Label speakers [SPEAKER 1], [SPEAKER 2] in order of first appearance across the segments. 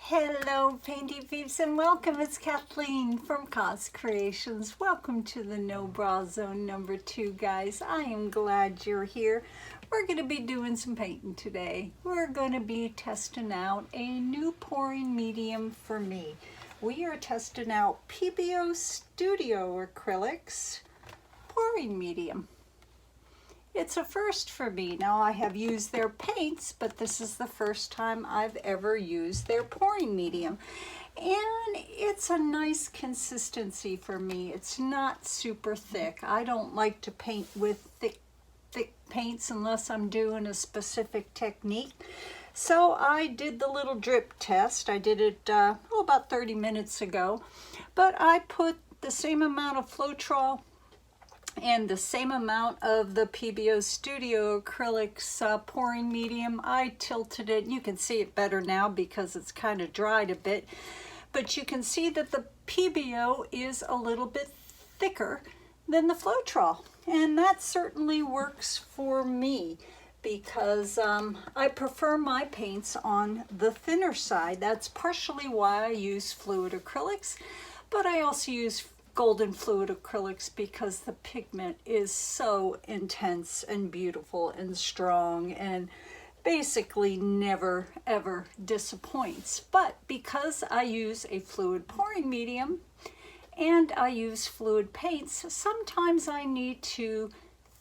[SPEAKER 1] Hello, painty peeps, and welcome. It's Kathleen from COZ Creations. Welcome to the No Bra Zone number 2, guys. I am glad you're here. We're going to be doing some painting today. We're going to be testing out a new pouring medium for me. We are testing out Pebeo Studio Acrylics pouring medium. It's a first for me. Now, I have used their paints, but this is the first time I've ever used their pouring medium. And it's a nice consistency for me. It's not super thick. I don't like to paint with thick paints unless I'm doing a specific technique. So I did the little drip test. I did it about 30 minutes ago. But I put the same amount of Floetrol and the same amount of the Pebeo Studio Acrylics pouring medium. I tilted it. You can see it better now because it's kind of dried a bit. But you can see that the Pebeo is a little bit thicker than the Floetrol. And that certainly works for me because I prefer my paints on the thinner side. That's partially why I use fluid acrylics, but I also use golden fluid acrylics because the pigment is so intense and beautiful and strong and basically never ever disappoints. But because I use a fluid pouring medium and I use fluid paints, sometimes I need to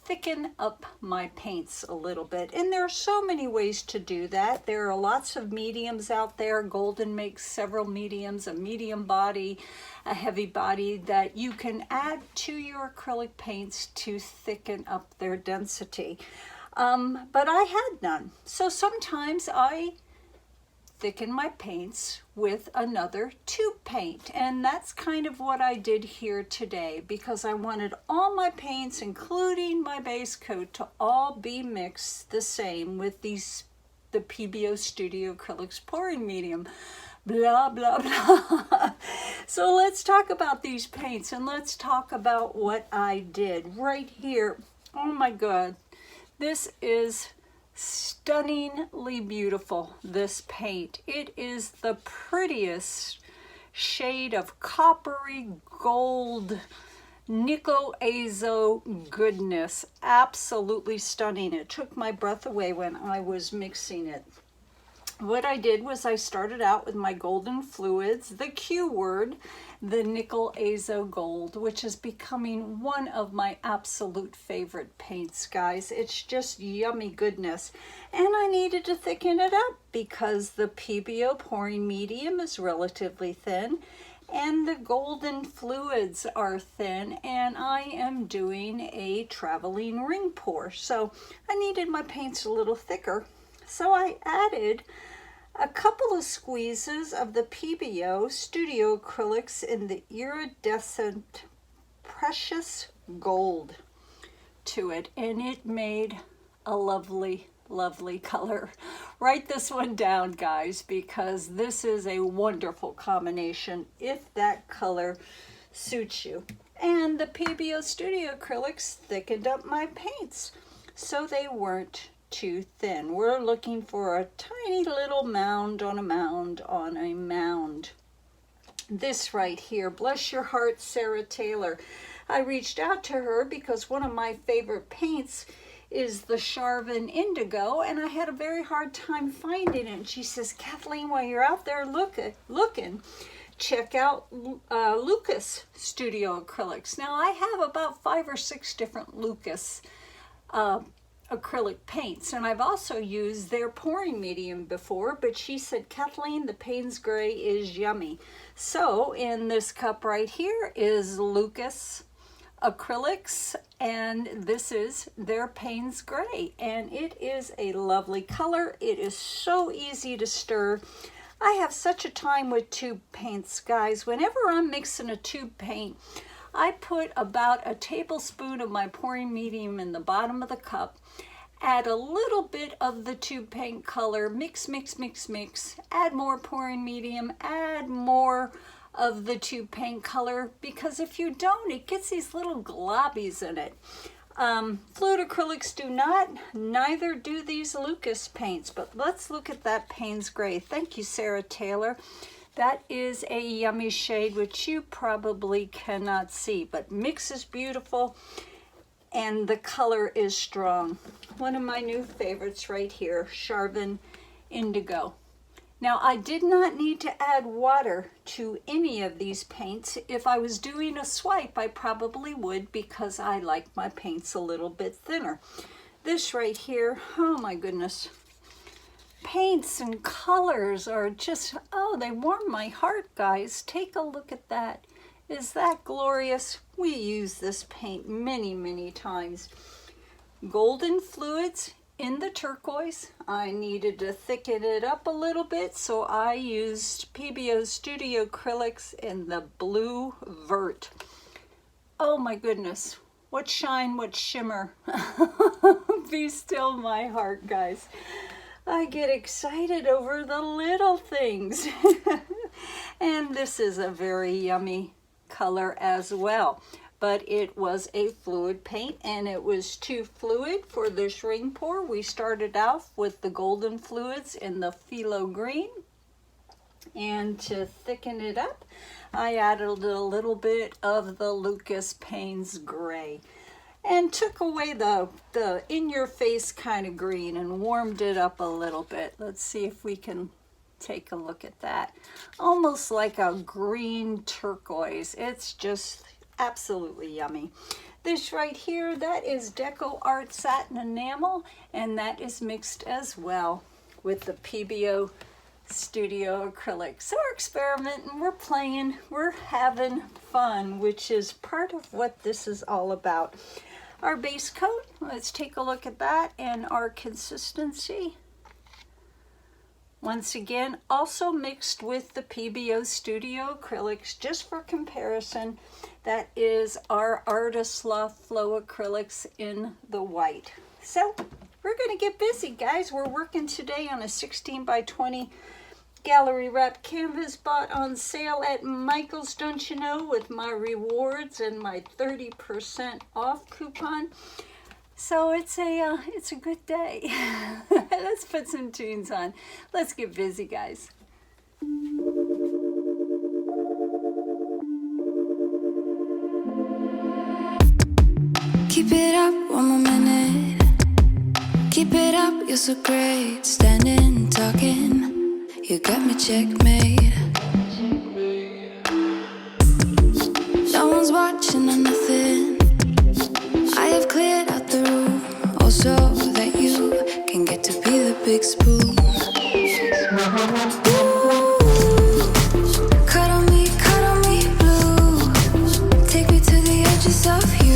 [SPEAKER 1] thicken up my paints a little bit. And there are so many ways to do that. There are lots of mediums out there. Golden makes several mediums, a medium body, a heavy body that you can add to your acrylic paints to thicken up their density. But I had none. So sometimes I thicken my paints with another tube paint, and that's kind of what I did here today because I wanted all my paints, including my base coat, to all be mixed the same with the Pebeo Studio Acrylics pouring medium. Blah blah blah. So let's talk about these paints and let's talk about what I did right here. Oh my god, this is stunningly beautiful, this paint. It is the prettiest shade of coppery gold nickel azo goodness. Absolutely stunning. It took my breath away when I was mixing it. What I did was I started out with my golden fluids, the Q word, the nickel azo gold, which is becoming one of my absolute favorite paints, guys. It's just yummy goodness. And I needed to thicken it up because the Pebeo pouring medium is relatively thin and the golden fluids are thin, and I am doing a traveling ring pour. So I needed my paints a little thicker. So I added a couple of squeezes of the Pebeo Studio Acrylics in the iridescent precious gold to it, and it made a lovely, lovely color. Write this one down, guys, because this is a wonderful combination if that color suits you. And the Pebeo Studio Acrylics thickened up my paints so they weren't too thin. We're looking for a tiny little mound on a mound on a mound. This right here, bless your heart, Sarah Taylor. I reached out to her because one of my favorite paints is the Charvin Indigo, and I had a very hard time finding it. And she says, Kathleen, while you're out there looking, check out Lukas Studio Acrylics. Now, I have about 5 or 6 different Lukas acrylic paints, and I've also used their pouring medium before, but she said, Kathleen, the Paynes gray is yummy. So in this cup right here is Lukas Acrylics, and this is their Paynes gray, and it is a lovely color. It is so easy to stir. I have such a time with tube paints, guys. Whenever I'm mixing a tube paint, I put about a tablespoon of my pouring medium in the bottom of the cup, add a little bit of the tube paint color, mix, mix, mix, mix, add more pouring medium, add more of the tube paint color, because if you don't, it gets these little globbies in it. Fluid acrylics do not, neither do these Lukas paints, but let's look at that Paynes gray. Thank you, Sarah Taylor. That is a yummy shade, which you probably cannot see, but mixes beautiful and the color is strong. One of my new favorites right here, Charvin Indigo. Now, I did not need to add water to any of these paints. If I was doing a swipe, I probably would, because I like my paints a little bit thinner. This right here, oh my goodness. Paints and colors are just, oh, they warm my heart, guys. Take a look at that. Is that glorious? We use this paint many, many times. Golden fluids in the turquoise. I needed to thicken it up a little bit, so I used Pebeo Studio Acrylics in the blue vert. Oh my goodness, what shine, what shimmer. Be still my heart, guys. I get excited over the little things. And this is a very yummy color as well. But it was a fluid paint, and it was too fluid for this ring pour. We started off with the golden fluids in the phthalo green, and to thicken it up, I added a little bit of the Lukas Paynes gray and took away the in-your-face kind of green and warmed it up a little bit. Let's see if we can take a look at that. Almost like a green turquoise. It's just absolutely yummy. This right here, that is DecoArt Satin Enamel, and that is mixed as well with the Pebeo Studio Acrylics. So we're experimenting, we're playing, we're having fun, which is part of what this is all about. Our base coat, let's take a look at that and our consistency. Once again, also mixed with the Pebeo Studio Acrylics, just for comparison. That is our Artist Loft Flow Acrylics in the white. So we're gonna get busy, guys. We're working today on a 16 by 20 gallery wrap canvas bought on sale at Michael's, don't you know, with my rewards and my 30% off coupon. So it's a good day. Let's put some tunes on. Let's get busy, guys.
[SPEAKER 2] Keep it up one more minute. Keep it up, you're so great. Standing, talking, you got me checkmate. No one's watching or nothing. I have cleared out the room, also that you can get to be the big spoon. Ooh, cuddle me blue. Take me to the edges of you.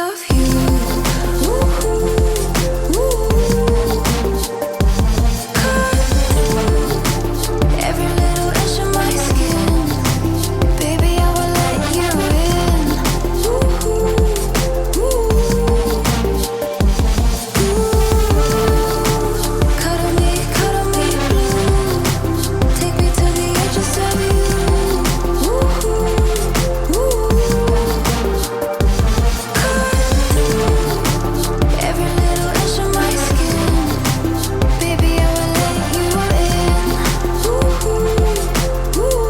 [SPEAKER 2] of you. Ooh, ooh. Cut through every little inch of my skin. Baby, I will let you in. Ooh, ooh, ooh. Cuddle me blue. Take me to the edges of you. Ooh, ooh. Cut through every little inch of my skin. Baby, I will let you in. Ooh, ooh.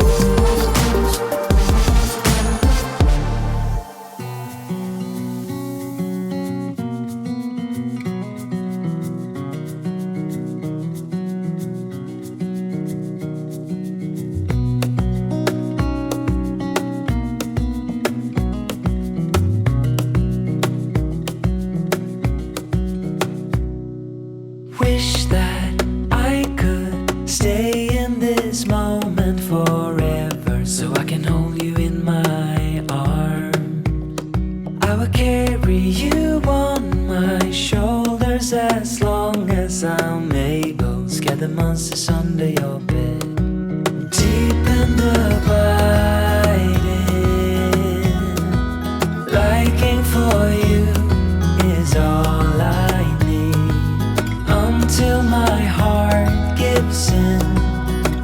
[SPEAKER 3] Wish that I could stay in this moment forever, so I can hold you in my arms. I will carry you on my shoulders as long as I'm able. Scare the monsters under your bed. Deep and abiding, liking for you is all I need. Until my heart gives in,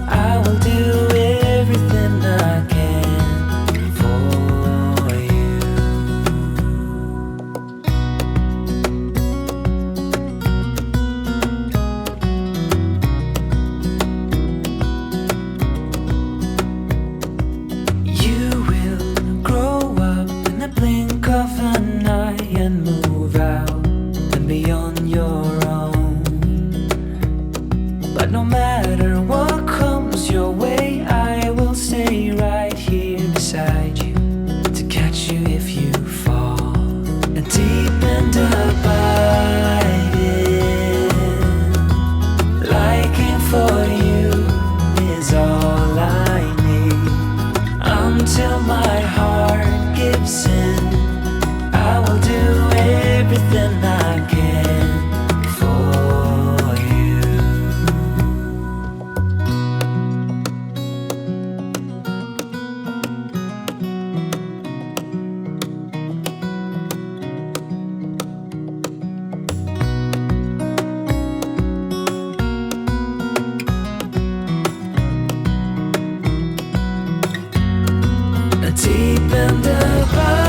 [SPEAKER 3] I will do everything I can for you. You will grow up in the blink of an eye and move out and beyond your own. But no matter what comes your way, I will stay right here beside you to catch you if you fall. And deep and abiding, liking for you is all I need. Until my heart gives in, I will do everything I can for you. Deep and abiding,